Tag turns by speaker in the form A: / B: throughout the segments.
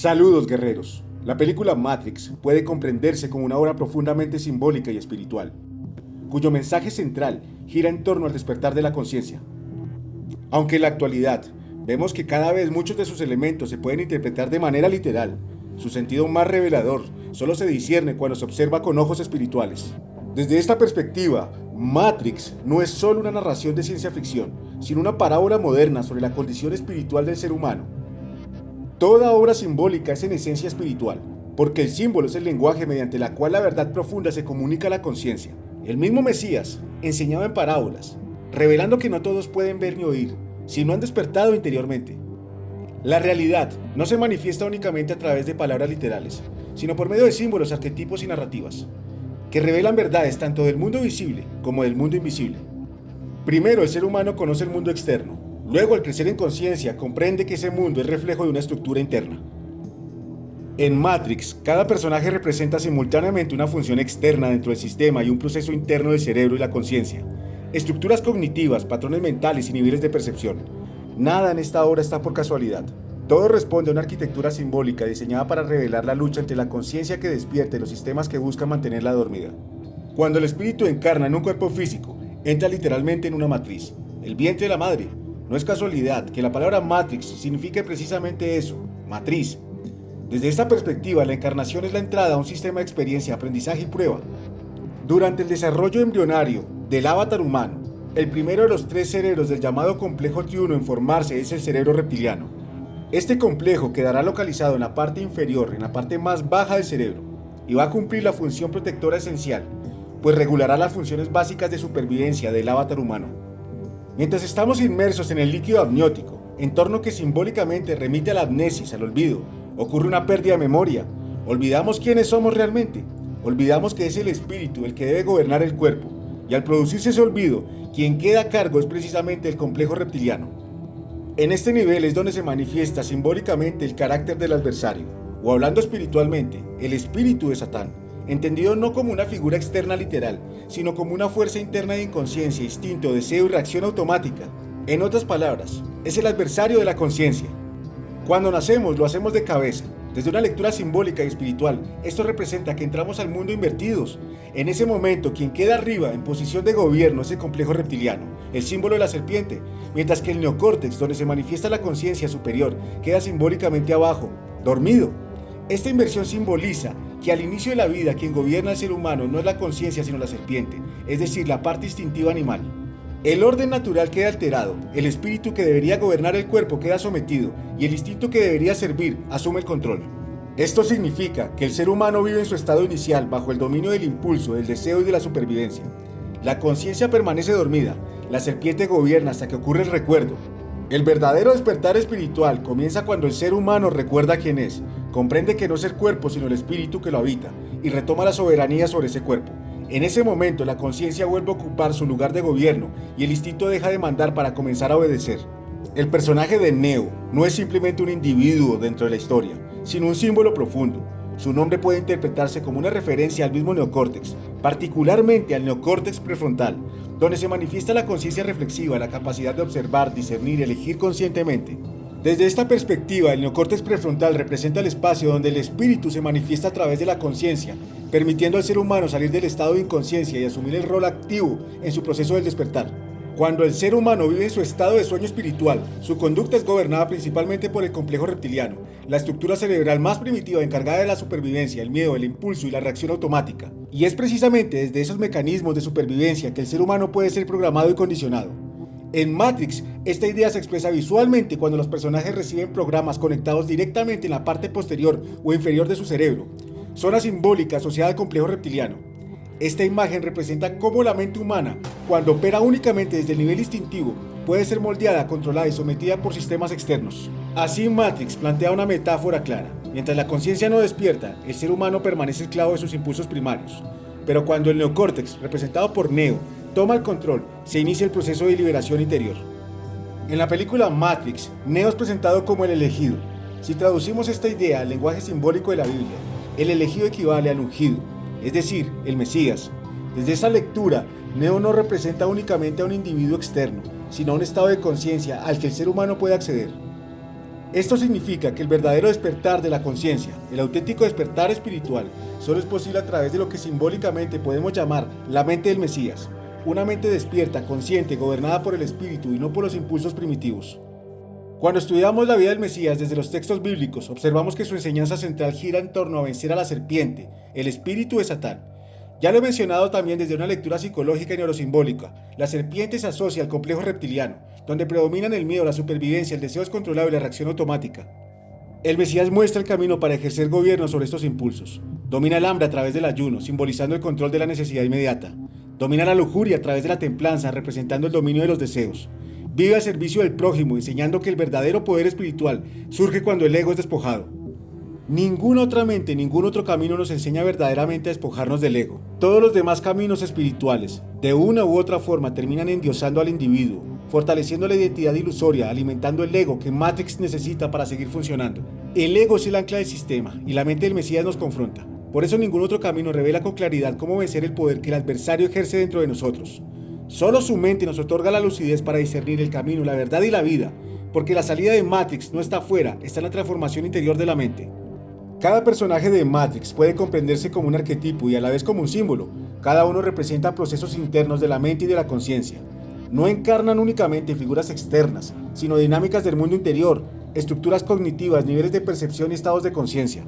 A: Saludos, guerreros. La película Matrix puede comprenderse como una obra profundamente simbólica y espiritual, cuyo mensaje central gira en torno al despertar de la conciencia. Aunque en la actualidad vemos que cada vez muchos de sus elementos se pueden interpretar de manera literal, su sentido más revelador solo se discierne cuando se observa con ojos espirituales. Desde esta perspectiva, Matrix no es solo una narración de ciencia ficción, sino una parábola moderna sobre la condición espiritual del ser humano. Toda obra simbólica es en esencia espiritual, porque el símbolo es el lenguaje mediante el cual la verdad profunda se comunica a la conciencia. El mismo Mesías enseñaba en parábolas, revelando que no todos pueden ver ni oír, si no han despertado interiormente. La realidad no se manifiesta únicamente a través de palabras literales, sino por medio de símbolos, arquetipos y narrativas, que revelan verdades tanto del mundo visible como del mundo invisible. Primero, el ser humano conoce el mundo externo. Luego, al crecer en conciencia, comprende que ese mundo es reflejo de una estructura interna. En Matrix, cada personaje representa simultáneamente una función externa dentro del sistema y un proceso interno del cerebro y la conciencia. Estructuras cognitivas, patrones mentales y niveles de percepción. Nada en esta obra está por casualidad. Todo responde a una arquitectura simbólica diseñada para revelar la lucha entre la conciencia que despierta y los sistemas que buscan mantenerla dormida. Cuando el espíritu encarna en un cuerpo físico, entra literalmente en una matriz, el vientre de la madre. No es casualidad que la palabra Matrix signifique precisamente eso, matriz. Desde esta perspectiva, la encarnación es la entrada a un sistema de experiencia, aprendizaje y prueba. Durante el desarrollo embrionario del avatar humano, el primero de los tres cerebros del llamado complejo triuno en formarse es el cerebro reptiliano. Este complejo quedará localizado en la parte inferior, en la parte más baja del cerebro, y va a cumplir la función protectora esencial, pues regulará las funciones básicas de supervivencia del avatar humano. Mientras estamos inmersos en el líquido amniótico, entorno que simbólicamente remite a la amnesis, al olvido, ocurre una pérdida de memoria. Olvidamos quiénes somos realmente. Olvidamos que es el espíritu el que debe gobernar el cuerpo, y al producirse ese olvido, quien queda a cargo es precisamente el complejo reptiliano. En este nivel es donde se manifiesta simbólicamente el carácter del adversario, o hablando espiritualmente, el espíritu de Satán, entendido no como una figura externa literal, sino como una fuerza interna de inconsciencia, instinto, deseo y reacción automática. En otras palabras, es el adversario de la conciencia. Cuando nacemos, lo hacemos de cabeza. Desde una lectura simbólica y espiritual, esto representa que entramos al mundo invertidos. En ese momento, quien queda arriba, en posición de gobierno, es el complejo reptiliano, el símbolo de la serpiente, mientras que el neocórtex, donde se manifiesta la conciencia superior, queda simbólicamente abajo, dormido. Esta inversión simboliza que al inicio de la vida quien gobierna al ser humano no es la conciencia sino la serpiente, es decir, la parte instintiva animal. El orden natural queda alterado, el espíritu que debería gobernar el cuerpo queda sometido y el instinto que debería servir asume el control. Esto significa que el ser humano vive en su estado inicial bajo el dominio del impulso, del deseo y de la supervivencia. La conciencia permanece dormida, la serpiente gobierna hasta que ocurre el recuerdo. El verdadero despertar espiritual comienza cuando el ser humano recuerda quién es, comprende que no es el cuerpo sino el espíritu que lo habita y retoma la soberanía sobre ese cuerpo. En ese momento la conciencia vuelve a ocupar su lugar de gobierno y el instinto deja de mandar para comenzar a obedecer. El personaje de Neo no es simplemente un individuo dentro de la historia, sino un símbolo profundo. Su nombre puede interpretarse como una referencia al mismo neocórtex, particularmente al neocórtex prefrontal, donde se manifiesta la conciencia reflexiva, la capacidad de observar, discernir y elegir conscientemente. Desde esta perspectiva, el neocórtex prefrontal representa el espacio donde el espíritu se manifiesta a través de la conciencia, permitiendo al ser humano salir del estado de inconsciencia y asumir el rol activo en su proceso del despertar. Cuando el ser humano vive en su estado de sueño espiritual, su conducta es gobernada principalmente por el complejo reptiliano, la estructura cerebral más primitiva encargada de la supervivencia, el miedo, el impulso y la reacción automática. Y es precisamente desde esos mecanismos de supervivencia que el ser humano puede ser programado y condicionado. En Matrix, esta idea se expresa visualmente cuando los personajes reciben programas conectados directamente en la parte posterior o inferior de su cerebro, zona simbólica asociada al complejo reptiliano. Esta imagen representa cómo la mente humana, cuando opera únicamente desde el nivel instintivo, puede ser moldeada, controlada y sometida por sistemas externos. Así, Matrix plantea una metáfora clara. Mientras la conciencia no despierta, el ser humano permanece esclavo de sus impulsos primarios. Pero cuando el neocórtex, representado por Neo, toma el control, se inicia el proceso de liberación interior. En la película Matrix, Neo es presentado como el elegido. Si traducimos esta idea al lenguaje simbólico de la Biblia, el elegido equivale al ungido, es decir, el Mesías. Desde esa lectura, Neo no representa únicamente a un individuo externo, sino a un estado de conciencia al que el ser humano puede acceder. Esto significa que el verdadero despertar de la conciencia, el auténtico despertar espiritual, solo es posible a través de lo que simbólicamente podemos llamar la mente del Mesías, una mente despierta, consciente, gobernada por el espíritu y no por los impulsos primitivos. Cuando estudiamos la vida del Mesías desde los textos bíblicos, observamos que su enseñanza central gira en torno a vencer a la serpiente, el espíritu de Satán. Ya lo he mencionado también desde una lectura psicológica y neurosimbólica. La serpiente se asocia al complejo reptiliano, donde predominan el miedo, la supervivencia, el deseo descontrolado y la reacción automática. El Mesías muestra el camino para ejercer gobierno sobre estos impulsos. Domina el hambre a través del ayuno, simbolizando el control de la necesidad inmediata. Domina la lujuria a través de la templanza, representando el dominio de los deseos. Vive al servicio del prójimo, enseñando que el verdadero poder espiritual surge cuando el ego es despojado. Ninguna otra mente, ningún otro camino nos enseña verdaderamente a despojarnos del ego. Todos los demás caminos espirituales, de una u otra forma, terminan endiosando al individuo, fortaleciendo la identidad ilusoria, alimentando el ego que Matrix necesita para seguir funcionando. El ego es el ancla del sistema y la mente del Mesías nos confronta. Por eso ningún otro camino revela con claridad cómo vencer el poder que el adversario ejerce dentro de nosotros. Solo su mente nos otorga la lucidez para discernir el camino, la verdad y la vida, porque la salida de Matrix no está afuera, está en la transformación interior de la mente. Cada personaje de Matrix puede comprenderse como un arquetipo y a la vez como un símbolo. Cada uno representa procesos internos de la mente y de la conciencia. No encarnan únicamente figuras externas, sino dinámicas del mundo interior, estructuras cognitivas, niveles de percepción y estados de conciencia.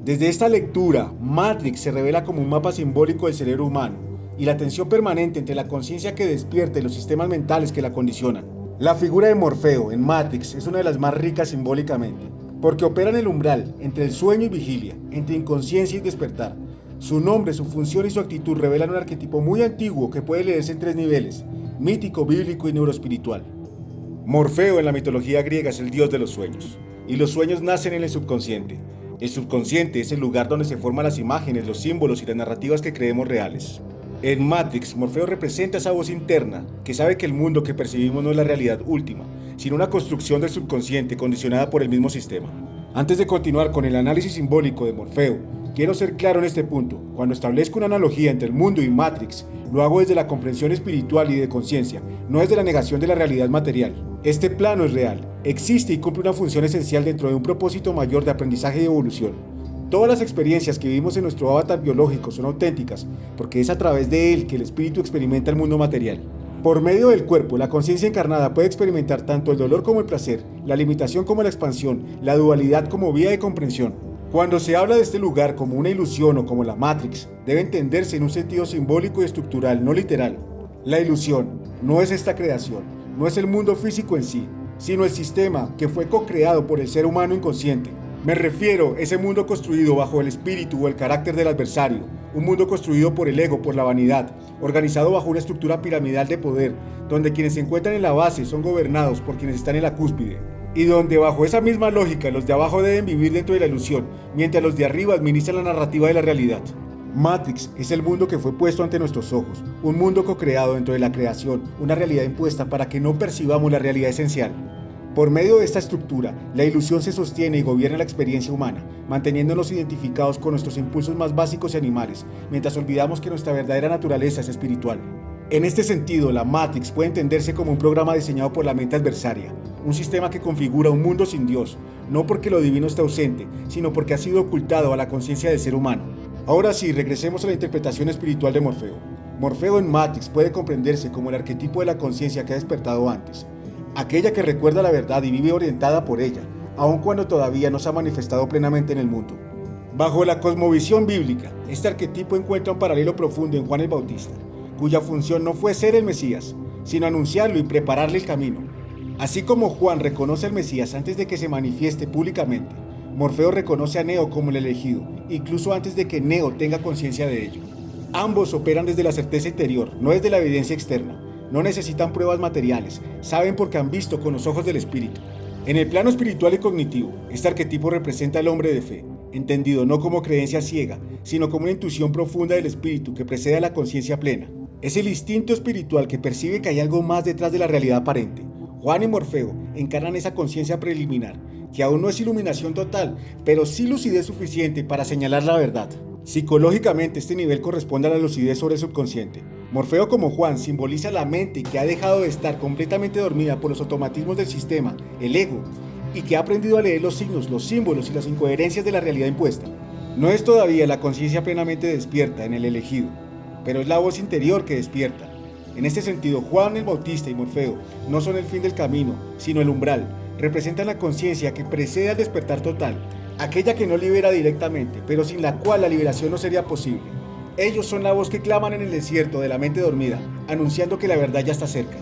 A: Desde esta lectura, Matrix se revela como un mapa simbólico del cerebro humano y la tensión permanente entre la conciencia que despierta y los sistemas mentales que la condicionan. La figura de Morfeo en Matrix es una de las más ricas simbólicamente, porque opera en el umbral entre el sueño y vigilia, entre inconsciencia y despertar. Su nombre, su función y su actitud revelan un arquetipo muy antiguo que puede leerse en 3 niveles: mítico, bíblico y neuroespiritual. Morfeo en la mitología griega es el dios de los sueños, y los sueños nacen en el subconsciente. El subconsciente es el lugar donde se forman las imágenes, los símbolos y las narrativas que creemos reales. En Matrix, Morfeo representa esa voz interna que sabe que el mundo que percibimos no es la realidad última, sino una construcción del subconsciente condicionada por el mismo sistema. Antes de continuar con el análisis simbólico de Morfeo, quiero ser claro en este punto. Cuando establezco una analogía entre el mundo y Matrix, lo hago desde la comprensión espiritual y de conciencia, no desde la negación de la realidad material. Este plano es real, existe y cumple una función esencial dentro de un propósito mayor de aprendizaje y evolución. Todas las experiencias que vivimos en nuestro avatar biológico son auténticas, porque es a través de él que el espíritu experimenta el mundo material. Por medio del cuerpo, la conciencia encarnada puede experimentar tanto el dolor como el placer, la limitación como la expansión, la dualidad como vía de comprensión. Cuando se habla de este lugar como una ilusión o como la Matrix, debe entenderse en un sentido simbólico y estructural, no literal. La ilusión no es esta creación, no es el mundo físico en sí, sino el sistema que fue co-creado por el ser humano inconsciente. Me refiero a ese mundo construido bajo el espíritu o el carácter del adversario, un mundo construido por el ego, por la vanidad, organizado bajo una estructura piramidal de poder, donde quienes se encuentran en la base son gobernados por quienes están en la cúspide, y donde bajo esa misma lógica los de abajo deben vivir dentro de la ilusión, mientras los de arriba administran la narrativa de la realidad. Matrix es el mundo que fue puesto ante nuestros ojos, un mundo co-creado dentro de la creación, una realidad impuesta para que no percibamos la realidad esencial. Por medio de esta estructura, la ilusión se sostiene y gobierna la experiencia humana, manteniéndonos identificados con nuestros impulsos más básicos y animales, mientras olvidamos que nuestra verdadera naturaleza es espiritual. En este sentido, la Matrix puede entenderse como un programa diseñado por la mente adversaria, un sistema que configura un mundo sin Dios, no porque lo divino esté ausente, sino porque ha sido ocultado a la conciencia del ser humano. Ahora sí, regresemos a la interpretación espiritual de Morfeo. Morfeo en Matrix puede comprenderse como el arquetipo de la conciencia que ha despertado antes, aquella que recuerda la verdad y vive orientada por ella, aun cuando todavía no se ha manifestado plenamente en el mundo. Bajo la cosmovisión bíblica, este arquetipo encuentra un paralelo profundo en Juan el Bautista, cuya función no fue ser el Mesías, sino anunciarlo y prepararle el camino. Así como Juan reconoce al Mesías antes de que se manifieste públicamente, Morfeo reconoce a Neo como el elegido, incluso antes de que Neo tenga conciencia de ello. Ambos operan desde la certeza interior, no desde la evidencia externa. No necesitan pruebas materiales, saben porque han visto con los ojos del espíritu. En el plano espiritual y cognitivo, este arquetipo representa al hombre de fe, entendido no como creencia ciega, sino como una intuición profunda del espíritu que precede a la conciencia plena. Es el instinto espiritual que percibe que hay algo más detrás de la realidad aparente. Juan y Morfeo encarnan esa conciencia preliminar, que aún no es iluminación total, pero sí lucidez suficiente para señalar la verdad. Psicológicamente, este nivel corresponde a la lucidez sobre el subconsciente. Morfeo, como Juan, simboliza la mente que ha dejado de estar completamente dormida por los automatismos del sistema, el ego, y que ha aprendido a leer los signos, los símbolos y las incoherencias de la realidad impuesta. No es todavía la conciencia plenamente despierta en el elegido, pero es la voz interior que despierta. En este sentido, Juan el Bautista y Morfeo no son el fin del camino, sino el umbral. Representan la conciencia que precede al despertar total, aquella que no libera directamente, pero sin la cual la liberación no sería posible. Ellos son la voz que claman en el desierto de la mente dormida, anunciando que la verdad ya está cerca.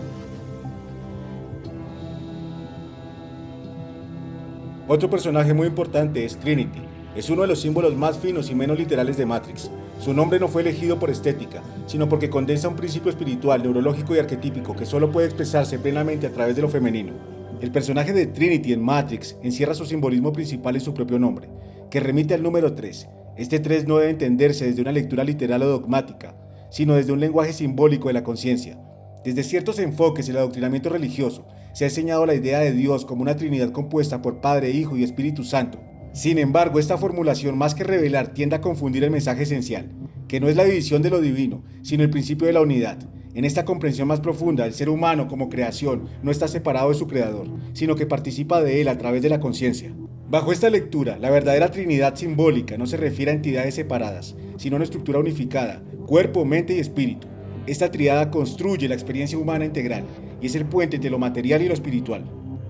A: Otro personaje muy importante es Trinity. Es uno de los símbolos más finos y menos literales de Matrix. Su nombre no fue elegido por estética, sino porque condensa un principio espiritual, neurológico y arquetípico que solo puede expresarse plenamente a través de lo femenino. El personaje de Trinity en Matrix encierra su simbolismo principal en su propio nombre, que remite al número 3. Este 3 no debe entenderse desde una lectura literal o dogmática, sino desde un lenguaje simbólico de la conciencia. Desde ciertos enfoques en el adoctrinamiento religioso, se ha enseñado la idea de Dios como una trinidad compuesta por Padre, Hijo y Espíritu Santo. Sin embargo, esta formulación, más que revelar, tiende a confundir el mensaje esencial, que no es la división de lo divino, sino el principio de la unidad. En esta comprensión más profunda, el ser humano como creación no está separado de su creador, sino que participa de él a través de la conciencia. Bajo esta lectura, la verdadera trinidad simbólica no se refiere a entidades separadas, sino a una estructura unificada, cuerpo, mente y espíritu. Esta triada construye la experiencia humana integral y es el puente entre lo material y lo espiritual.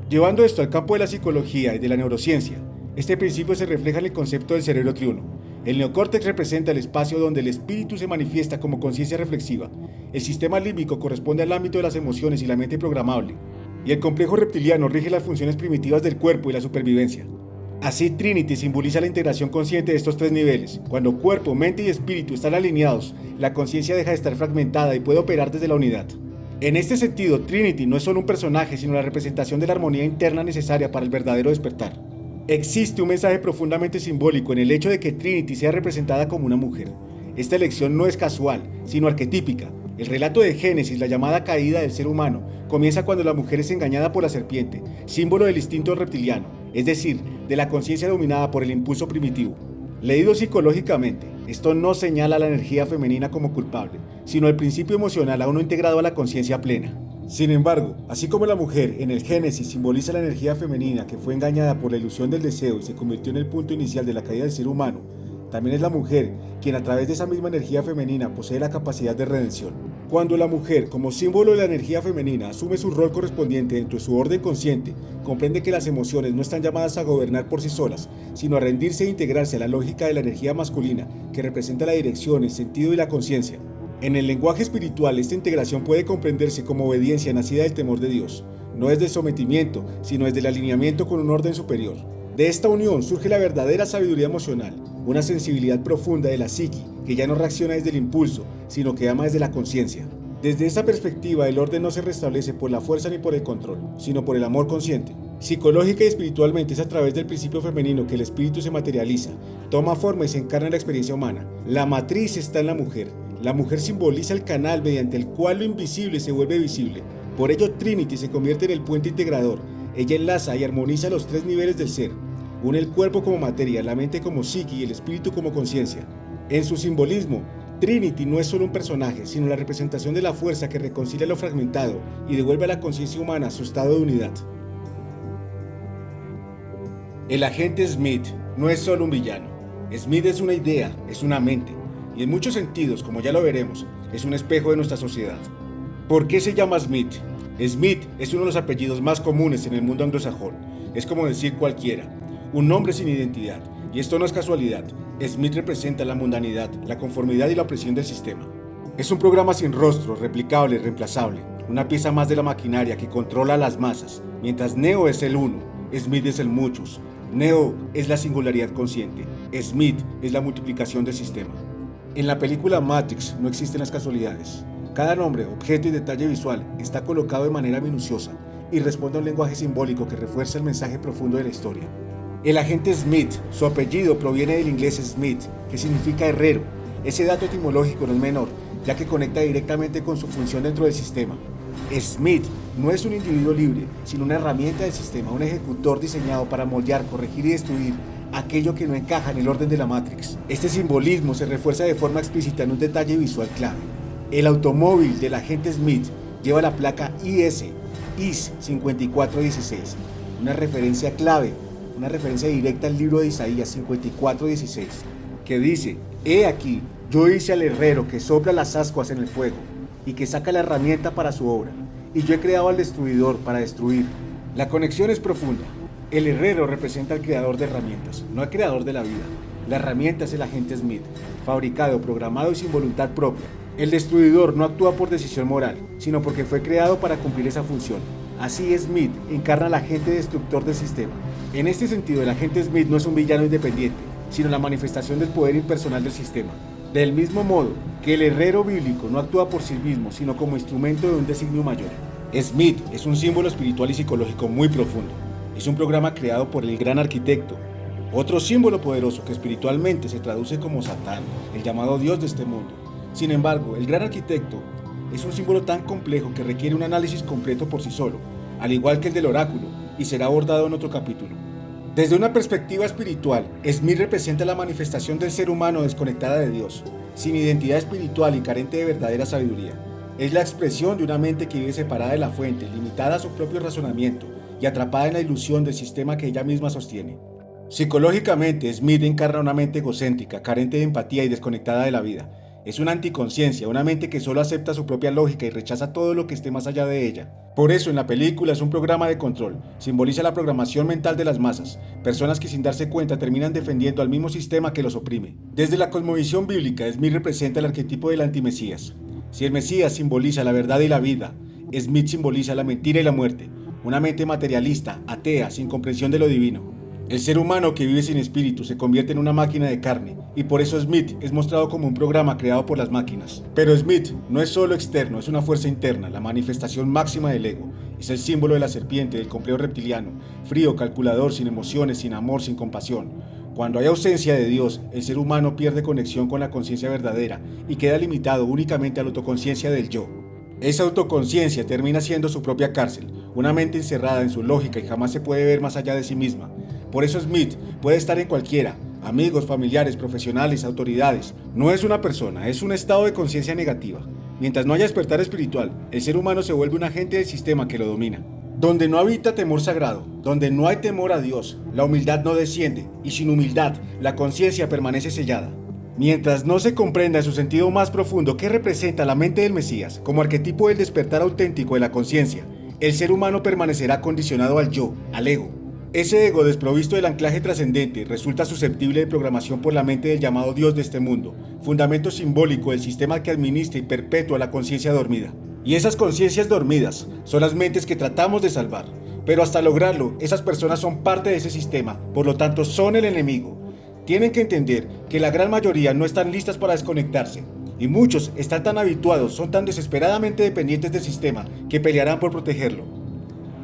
A: Llevando esto al campo de la psicología y de la neurociencia, este principio se refleja en el concepto del cerebro triuno. El neocórtex representa el espacio donde el espíritu se manifiesta como conciencia reflexiva. El sistema límbico corresponde al ámbito de las emociones y la mente programable. Y el complejo reptiliano rige las funciones primitivas del cuerpo y la supervivencia. Así, Trinity simboliza la integración consciente de estos tres niveles. Cuando cuerpo, mente y espíritu están alineados, la conciencia deja de estar fragmentada y puede operar desde la unidad. En este sentido, Trinity no es solo un personaje, sino la representación de la armonía interna necesaria para el verdadero despertar. Existe un mensaje profundamente simbólico en el hecho de que Trinity sea representada como una mujer. Esta elección no es casual, sino arquetípica. El relato de Génesis, la llamada caída del ser humano, comienza cuando la mujer es engañada por la serpiente, símbolo del instinto reptiliano, es decir, de la conciencia dominada por el impulso primitivo. Leído psicológicamente, esto no señala a la energía femenina como culpable, sino el principio emocional aún no integrado a la conciencia plena. Sin embargo, así como la mujer en el Génesis simboliza la energía femenina que fue engañada por la ilusión del deseo y se convirtió en el punto inicial de la caída del ser humano, también es la mujer quien a través de esa misma energía femenina posee la capacidad de redención. Cuando la mujer, como símbolo de la energía femenina, asume su rol correspondiente dentro de su orden consciente, comprende que las emociones no están llamadas a gobernar por sí solas, sino a rendirse e integrarse a la lógica de la energía masculina, que representa la dirección, el sentido y la conciencia. En el lenguaje espiritual, esta integración puede comprenderse como obediencia nacida del temor de Dios, no desde el sometimiento, sino desde el alineamiento con un orden superior. De esta unión surge la verdadera sabiduría emocional, una sensibilidad profunda de la psique que ya no reacciona desde el impulso, sino que ama desde la conciencia. Desde esta perspectiva, el orden no se restablece por la fuerza ni por el control, sino por el amor consciente. Psicológica y espiritualmente es a través del principio femenino que el espíritu se materializa, toma forma y se encarna en la experiencia humana. La matriz está en la mujer. La mujer simboliza el canal mediante el cual lo invisible se vuelve visible. Por ello, Trinity se convierte en el puente integrador. Ella enlaza y armoniza los tres niveles del ser. Une el cuerpo como materia, la mente como psique y el espíritu como conciencia. En su simbolismo, Trinity no es solo un personaje, sino la representación de la fuerza que reconcilia lo fragmentado y devuelve a la conciencia humana su estado de unidad. El agente Smith no es solo un villano. Smith es una idea, es una mente, y en muchos sentidos, como ya lo veremos, es un espejo de nuestra sociedad. ¿Por qué se llama Smith? Smith es uno de los apellidos más comunes en el mundo anglosajón. Es como decir cualquiera, un nombre sin identidad, y esto no es casualidad. Smith representa la mundanidad, la conformidad y la opresión del sistema. Es un programa sin rostro, replicable, reemplazable, una pieza más de la maquinaria que controla a las masas. Mientras Neo es el uno, Smith es el muchos. Neo es la singularidad consciente, Smith es la multiplicación del sistema. En la película Matrix no existen las casualidades. Cada nombre, objeto y detalle visual está colocado de manera minuciosa y responde a un lenguaje simbólico que refuerza el mensaje profundo de la historia. El agente Smith, su apellido proviene del inglés Smith, que significa herrero. Ese dato etimológico no es menor, ya que conecta directamente con su función dentro del sistema. Smith no es un individuo libre, sino una herramienta del sistema, un ejecutor diseñado para moldear, corregir y destruir aquello que no encaja en el orden de la Matrix. Este simbolismo se refuerza de forma explícita en un detalle visual clave. El automóvil del agente Smith lleva la placa IS 5416. una referencia clave, una referencia directa al libro de Isaías 54:16, que dice: He aquí, yo hice al herrero que sopla las ascuas en el fuego y que saca la herramienta para su obra, y yo he creado al destruidor para destruir. La conexión es profunda. El herrero representa al creador de herramientas, no al creador de la vida. La herramienta es el agente Smith, fabricado, programado y sin voluntad propia. El destruidor no actúa por decisión moral, sino porque fue creado para cumplir esa función. Así Smith encarna al agente destructor del sistema. En este sentido, el agente Smith no es un villano independiente, sino la manifestación del poder impersonal del sistema. Del mismo modo que el herrero bíblico no actúa por sí mismo, sino como instrumento de un designio mayor. Smith es un símbolo espiritual y psicológico muy profundo. Es un programa creado por el gran arquitecto, otro símbolo poderoso que espiritualmente se traduce como Satán, el llamado Dios de este mundo. Sin embargo, el gran arquitecto es un símbolo tan complejo que requiere un análisis completo por sí solo, al igual que el del oráculo, y será abordado en otro capítulo. Desde una perspectiva espiritual, Smith representa la manifestación del ser humano desconectada de Dios, sin identidad espiritual y carente de verdadera sabiduría. Es la expresión de una mente que vive separada de la fuente, limitada a su propio razonamiento y atrapada en la ilusión del sistema que ella misma sostiene. Psicológicamente, Smith encarna una mente egocéntrica, carente de empatía y desconectada de la vida. Es una anticonciencia, una mente que solo acepta su propia lógica y rechaza todo lo que esté más allá de ella. Por eso en la película es un programa de control, simboliza la programación mental de las masas, personas que sin darse cuenta terminan defendiendo al mismo sistema que los oprime. Desde la cosmovisión bíblica, Smith representa el arquetipo del antimesías. Si el Mesías simboliza la verdad y la vida, Smith simboliza la mentira y la muerte, una mente materialista, atea, sin comprensión de lo divino. El ser humano que vive sin espíritu se convierte en una máquina de carne, y por eso Smith es mostrado como un programa creado por las máquinas. Pero Smith no es solo externo, es una fuerza interna, la manifestación máxima del ego. Es el símbolo de la serpiente, del complejo reptiliano, frío, calculador, sin emociones, sin amor, sin compasión. Cuando hay ausencia de Dios, el ser humano pierde conexión con la conciencia verdadera y queda limitado únicamente a la autoconciencia del yo. Esa autoconciencia termina siendo su propia cárcel, una mente encerrada en su lógica y jamás se puede ver más allá de sí misma. Por eso Smith puede estar en cualquiera, amigos, familiares, profesionales, autoridades. No es una persona, es un estado de conciencia negativa. Mientras no haya despertar espiritual, el ser humano se vuelve un agente del sistema que lo domina. Donde no habita temor sagrado, donde no hay temor a Dios, la humildad no desciende, y sin humildad, la conciencia permanece sellada. Mientras no se comprenda en su sentido más profundo qué representa la mente del Mesías como arquetipo del despertar auténtico de la conciencia, el ser humano permanecerá condicionado al yo, al ego. Ese ego desprovisto del anclaje trascendente resulta susceptible de programación por la mente del llamado Dios de este mundo, fundamento simbólico del sistema que administra y perpetúa la conciencia dormida. Y esas conciencias dormidas son las mentes que tratamos de salvar. Pero hasta lograrlo, esas personas son parte de ese sistema, por lo tanto son el enemigo. Tienen que entender que la gran mayoría no están listas para desconectarse, y muchos están tan habituados, son tan desesperadamente dependientes del sistema, que pelearán por protegerlo.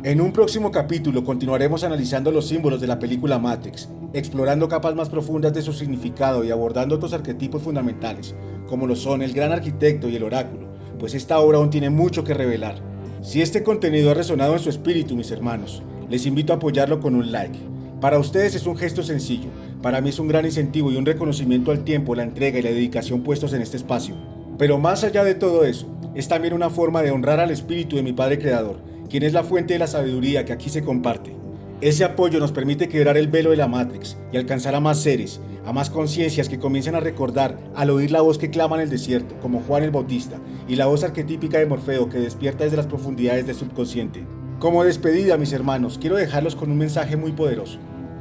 A: En un próximo capítulo continuaremos analizando los símbolos de la película Matrix, explorando capas más profundas de su significado y abordando otros arquetipos fundamentales, como lo son el gran arquitecto y el oráculo, pues esta obra aún tiene mucho que revelar. Si este contenido ha resonado en su espíritu, mis hermanos, les invito a apoyarlo con un like. Para ustedes es un gesto sencillo, para mí es un gran incentivo y un reconocimiento al tiempo, la entrega y la dedicación puestos en este espacio. Pero más allá de todo eso, es también una forma de honrar al espíritu de mi Padre Creador, quien es la fuente de la sabiduría que aquí se comparte. Ese apoyo nos permite quebrar el velo de la Matrix y alcanzar a más seres, a más conciencias que comienzan a recordar al oír la voz que clama en el desierto, como Juan el Bautista, y la voz arquetípica de Morfeo que despierta desde las profundidades del subconsciente. Como despedida, mis hermanos, quiero dejarlos con un mensaje muy poderoso.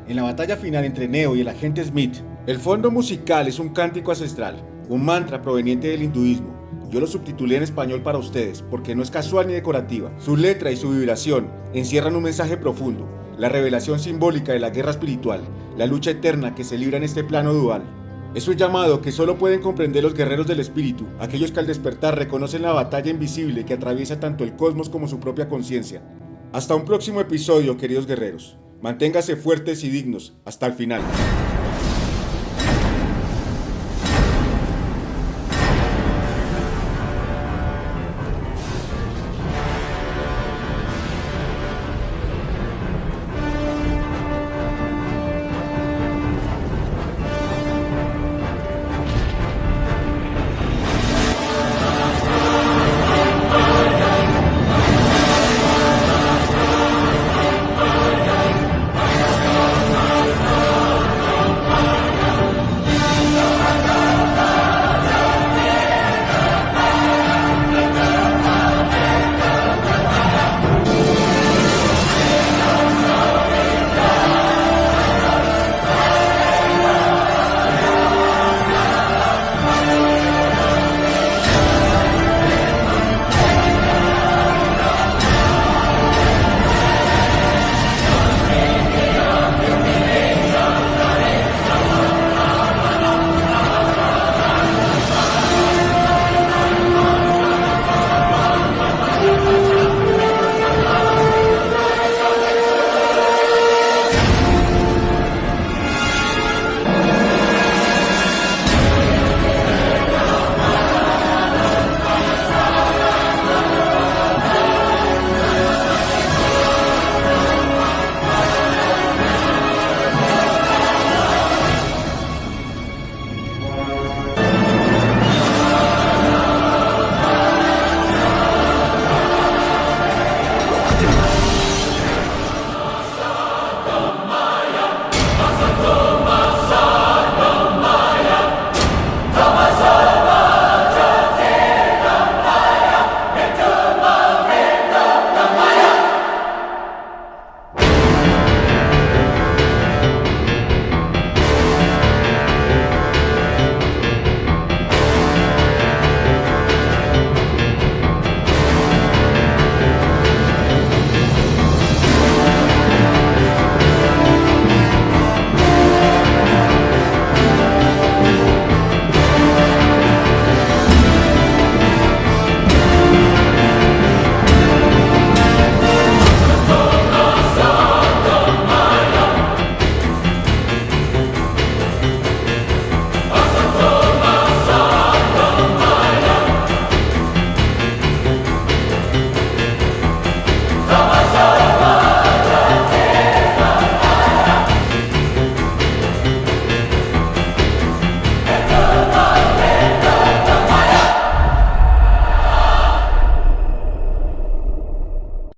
A: En la batalla final entre Neo y el agente Smith, el fondo musical es un cántico ancestral, un mantra proveniente del hinduismo. Yo lo subtitulé en español para ustedes, porque no es casual ni decorativa. Su letra y su vibración encierran un mensaje profundo, la revelación simbólica de la guerra espiritual, la lucha eterna que se libra en este plano dual. Es un llamado que solo pueden comprender los guerreros del espíritu, aquellos que al despertar reconocen la batalla invisible que atraviesa tanto el cosmos como su propia conciencia. Hasta un próximo episodio, queridos guerreros. Manténganse fuertes y dignos hasta el final.